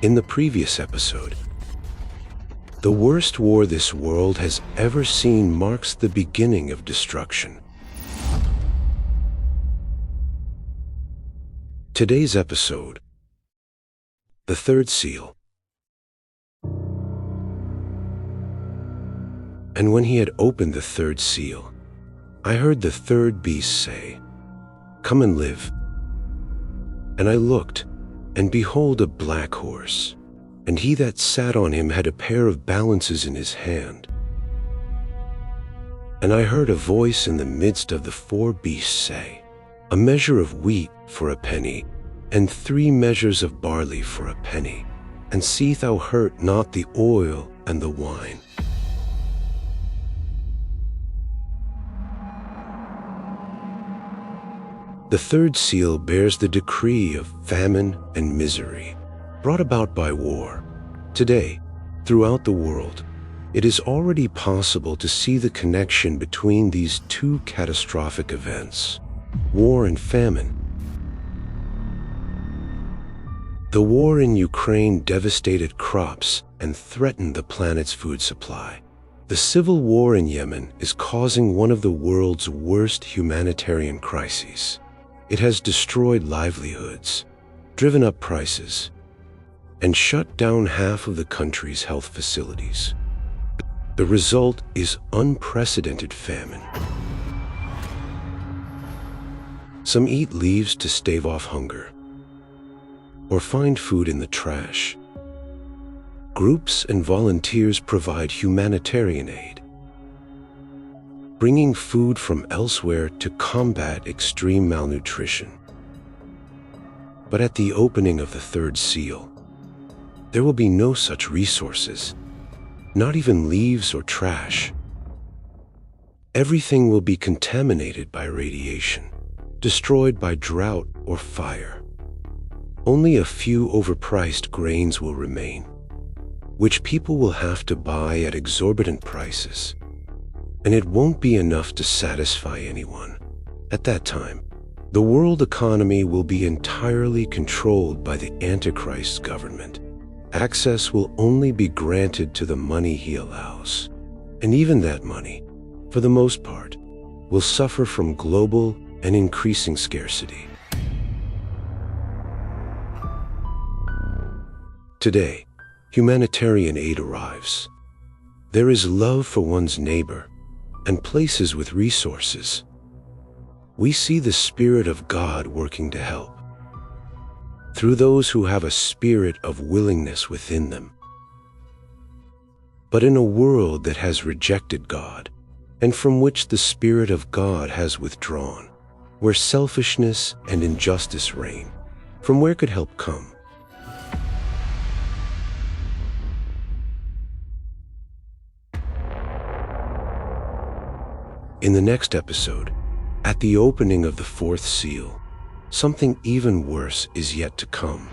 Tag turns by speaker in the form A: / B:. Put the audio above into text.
A: In the previous episode, the worst war this world has ever seen marks the beginning of destruction. Today's episode, the third seal. And when he had opened the third seal, I heard the third beast say, "Come and live." And I looked, and behold, a black horse, and he that sat on him had a pair of balances in his hand. And I heard a voice in the midst of the four beasts say, "A measure of wheat for a penny, and 3 measures of barley for a penny, and see thou hurt not the oil and the wine." The third seal bears the decree of famine and misery brought about by war. Today, throughout the world, it is already possible to see the connection between these two catastrophic events, war and famine. The war in Ukraine devastated crops and threatened the planet's food supply. The civil war in Yemen is causing one of the world's worst humanitarian crises. It has destroyed livelihoods, driven up prices, and shut down half of the country's health facilities. The result is unprecedented famine. Some eat leaves to stave off hunger, or find food in the trash. Groups and volunteers provide humanitarian aid, bringing food from elsewhere to combat extreme malnutrition. But at the opening of the third seal, there will be no such resources, not even leaves or trash. Everything will be contaminated by radiation, destroyed by drought or fire. Only a few overpriced grains will remain, which people will have to buy at exorbitant prices. And it won't be enough to satisfy anyone. At that time, the world economy will be entirely controlled by the Antichrist's government. Access will only be granted to the money he allows. And even that money, for the most part, will suffer from global and increasing scarcity. Today, humanitarian aid arrives. There is love for one's neighbor and places with resources. We see the Spirit of God working to help through those who have a spirit of willingness within them. But in a world that has rejected God and from which the Spirit of God has withdrawn, where selfishness and injustice reign, from where could help come? In the next episode, at the opening of the fourth seal, something even worse is yet to come.